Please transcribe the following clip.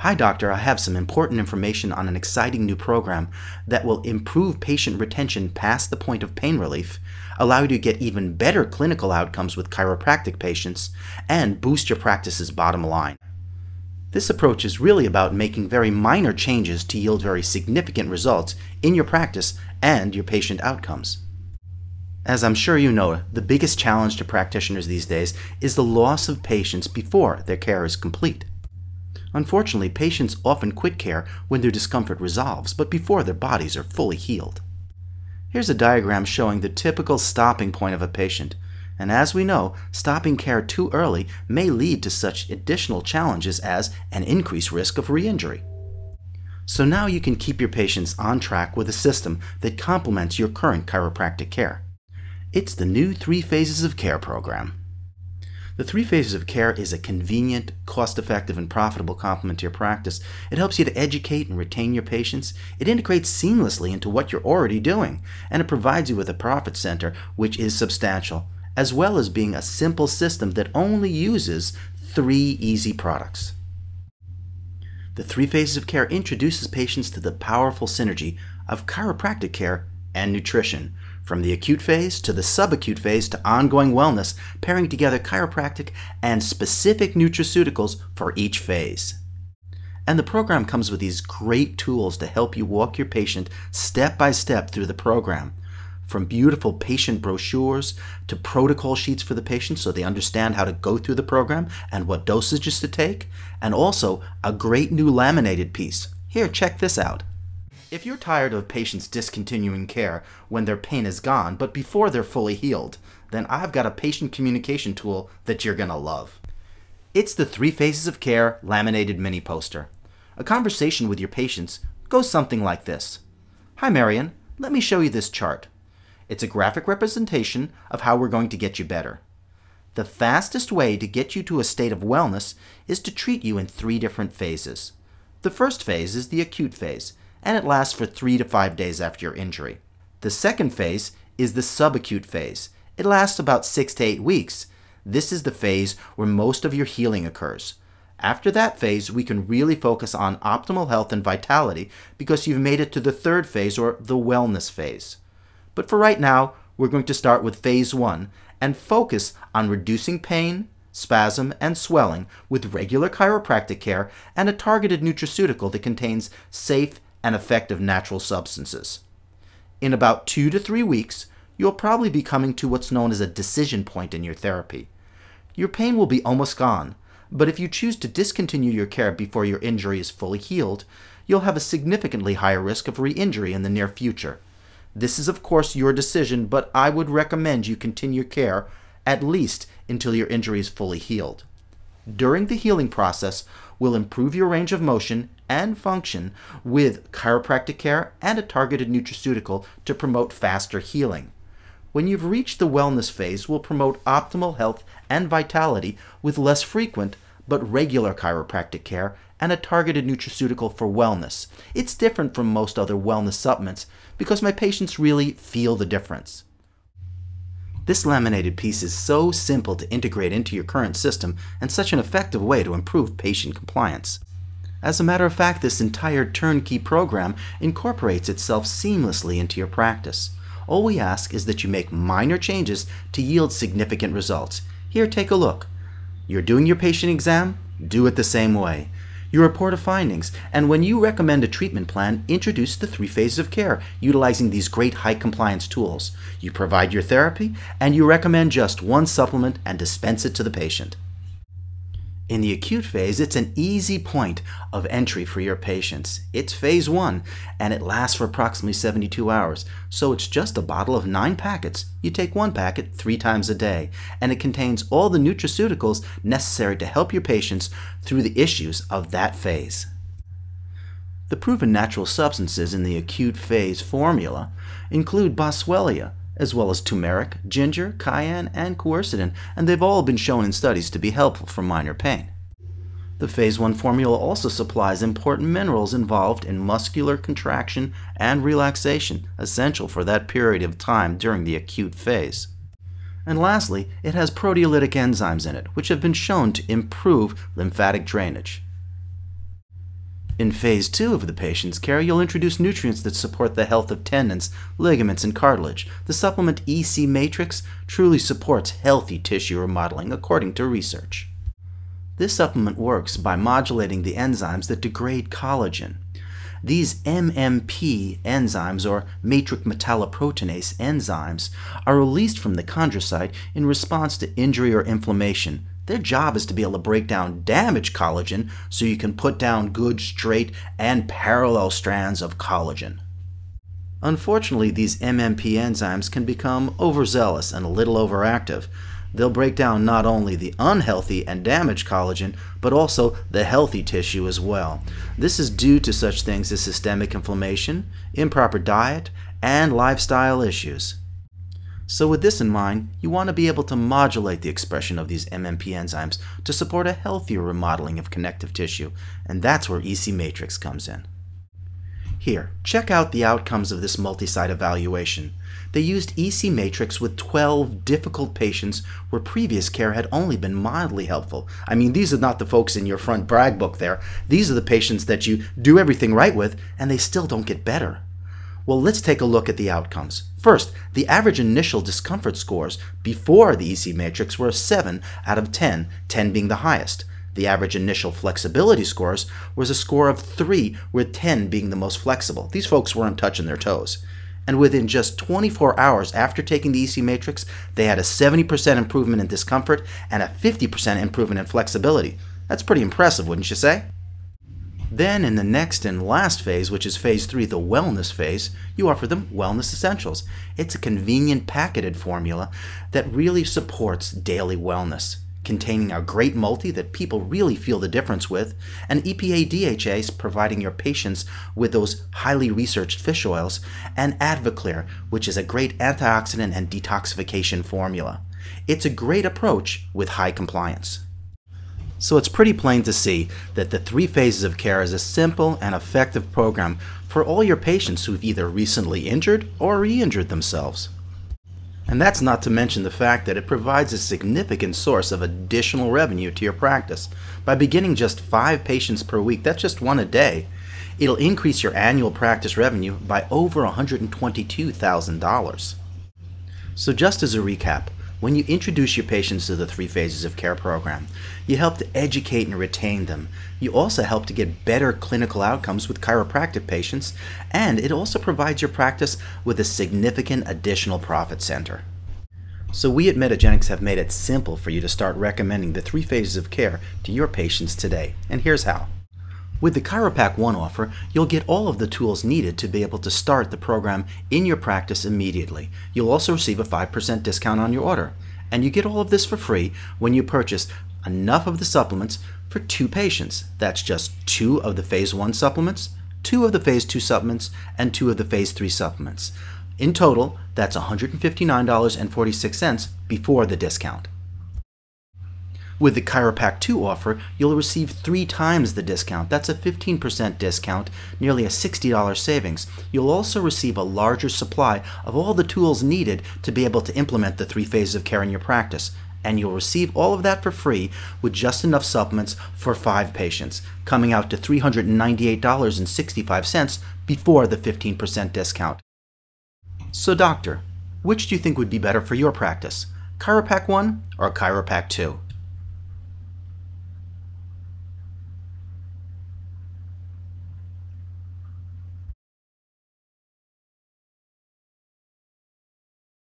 Hi doctor, I have some important information on an exciting new program that will improve patient retention past the point of pain relief, allow you to get even better clinical outcomes with chiropractic patients, and boost your practice's bottom line. This approach is really about making very minor changes to yield very significant results in your practice and your patient outcomes. As I'm sure you know, the biggest challenge to practitioners these days is the loss of patients before their care is complete. Unfortunately, patients often quit care when their discomfort resolves, but before their bodies are fully healed. Here's a diagram showing the typical stopping point of a patient, and as we know, stopping care too early may lead to such additional challenges as an increased risk of re-injury. So now you can keep your patients on track with a system that complements your current chiropractic care. It's the new 3 Phases of Care program. The 3 Phases of Care is a convenient, cost-effective, and profitable complement to your practice. It helps you to educate and retain your patients. It integrates seamlessly into what you're already doing, and it provides you with a profit center which is substantial, as well as being a simple system that only uses 3 easy products. The 3 Phases of Care introduces patients to the powerful synergy of chiropractic care and nutrition, from the acute phase to the subacute phase to ongoing wellness, pairing together chiropractic and specific nutraceuticals for each phase. And the program comes with these great tools to help you walk your patient step by step through the program, from beautiful patient brochures to protocol sheets for the patient so they understand how to go through the program and what dosages to take, and also a great new laminated piece. Here, check this out. If you're tired of patients discontinuing care when their pain is gone, but before they're fully healed, then I've got a patient communication tool that you're gonna love. It's the 3 Phases of Care laminated mini poster. A conversation with your patients goes something like this. Hi Marion, let me show you this chart. It's a graphic representation of how we're going to get you better. The fastest way to get you to a state of wellness is to treat you in 3 different phases. The first phase is the acute phase, and it lasts for 3 to 5 days after your injury. The second phase is the subacute phase. It lasts about 6 to 8 weeks. This is the phase where most of your healing occurs. After that phase, we can really focus on optimal health and vitality because you've made it to the 3rd phase, or the wellness phase. But for right now, we're going to start with phase 1 and focus on reducing pain, spasm, and swelling with regular chiropractic care and a targeted nutraceutical that contains safe and effective natural substances. In about 2 to 3 weeks, you'll probably be coming to what's known as a decision point in your therapy. Your pain will be almost gone, but if you choose to discontinue your care before your injury is fully healed, you'll have a significantly higher risk of re-injury in the near future. This is of course your decision, but I would recommend you continue care at least until your injury is fully healed. During the healing process, we'll improve your range of motion and function with chiropractic care and a targeted nutraceutical to promote faster healing. When you've reached the wellness phase, we'll promote optimal health and vitality with less frequent but regular chiropractic care and a targeted nutraceutical for wellness. It's different from most other wellness supplements because my patients really feel the difference. This laminated piece is so simple to integrate into your current system and such an effective way to improve patient compliance. As a matter of fact, this entire turnkey program incorporates itself seamlessly into your practice. All we ask is that you make minor changes to yield significant results. Here, take a look. You're doing your patient exam? Do it the same way. You report of findings, and when you recommend a treatment plan, introduce the 3 Phases of Care, utilizing these great high compliance tools. You provide your therapy, and you recommend just 1 supplement and dispense it to the patient. In the acute phase, it's an easy point of entry for your patients. It's phase 1, and it lasts for approximately 72 hours. So it's just a bottle of 9 packets. You take 1 packet 3 times a day, and it contains all the nutraceuticals necessary to help your patients through the issues of that phase. The proven natural substances in the acute phase formula include boswellia, as well as turmeric, ginger, cayenne, and quercetin, and they've all been shown in studies to be helpful for minor pain. The phase 1 formula also supplies important minerals involved in muscular contraction and relaxation, essential for that period of time during the acute phase. And lastly, it has proteolytic enzymes in it, which have been shown to improve lymphatic drainage. In phase 2 of the patient's care, you'll introduce nutrients that support the health of tendons, ligaments, and cartilage. The supplement EC Matrix truly supports healthy tissue remodeling, according to research. This supplement works by modulating the enzymes that degrade collagen. These MMP enzymes, or matrix metalloproteinase enzymes, are released from the chondrocyte in response to injury or inflammation. Their job is to be able to break down damaged collagen so you can put down good, straight, and parallel strands of collagen. Unfortunately, these MMP enzymes can become overzealous and a little overactive. They'll break down not only the unhealthy and damaged collagen, but also the healthy tissue as well. This is due to such things as systemic inflammation, improper diet, and lifestyle issues. So with this in mind, you want to be able to modulate the expression of these MMP enzymes to support a healthier remodeling of connective tissue, and that's where EC Matrix comes in. Here, check out the outcomes of this multi-site evaluation. They used EC Matrix with 12 difficult patients where previous care had only been mildly helpful. I mean, these are not the folks in your front brag book there. These are the patients that you do everything right with, and they still don't get better. Well, let's take a look at the outcomes. First, the average initial discomfort scores before the EC Matrix were a 7 out of 10, 10 being the highest. The average initial flexibility scores was a score of 3, with 10 being the most flexible. These folks weren't touching their toes. And within just 24 hours after taking the EC Matrix, they had a 70% improvement in discomfort and a 50% improvement in flexibility. That's pretty impressive, wouldn't you say? Then in the next and last phase, which is phase 3, the wellness phase, you offer them Wellness Essentials. It's a convenient packeted formula that really supports daily wellness, containing a great multi that people really feel the difference with, and EPA DHAs providing your patients with those highly researched fish oils, and Advocare, which is a great antioxidant and detoxification formula. It's a great approach with high compliance. So it's pretty plain to see that the 3 phases of care is a simple and effective program for all your patients who've either recently injured or re-injured themselves. And that's not to mention the fact that it provides a significant source of additional revenue to your practice. By beginning just 5 patients per week, that's just 1 a day, it'll increase your annual practice revenue by over $122,000. So just as a recap, when you introduce your patients to the 3 phases of care program, you help to educate and retain them. You also help to get better clinical outcomes with chiropractic patients, and it also provides your practice with a significant additional profit center. So we at Metagenics have made it simple for you to start recommending the 3 phases of care to your patients today, and here's how. With the Chiropac One offer, you'll get all of the tools needed to be able to start the program in your practice immediately. You'll also receive a 5% discount on your order. And you get all of this for free when you purchase enough of the supplements for 2 patients. That's just 2 of the phase 1 supplements, 2 of the phase 2 supplements, and 2 of the phase 3 supplements. In total, that's $159.46 before the discount. With the Chiropac 2 offer, you'll receive 3 times the discount. That's a 15% discount, nearly a $60 savings. You'll also receive a larger supply of all the tools needed to be able to implement the 3 phases of care in your practice. And you'll receive all of that for free with just enough supplements for 5 patients, coming out to $398.65 before the 15% discount. So doctor, which do you think would be better for your practice? Chiropac 1 or Chiropac 2?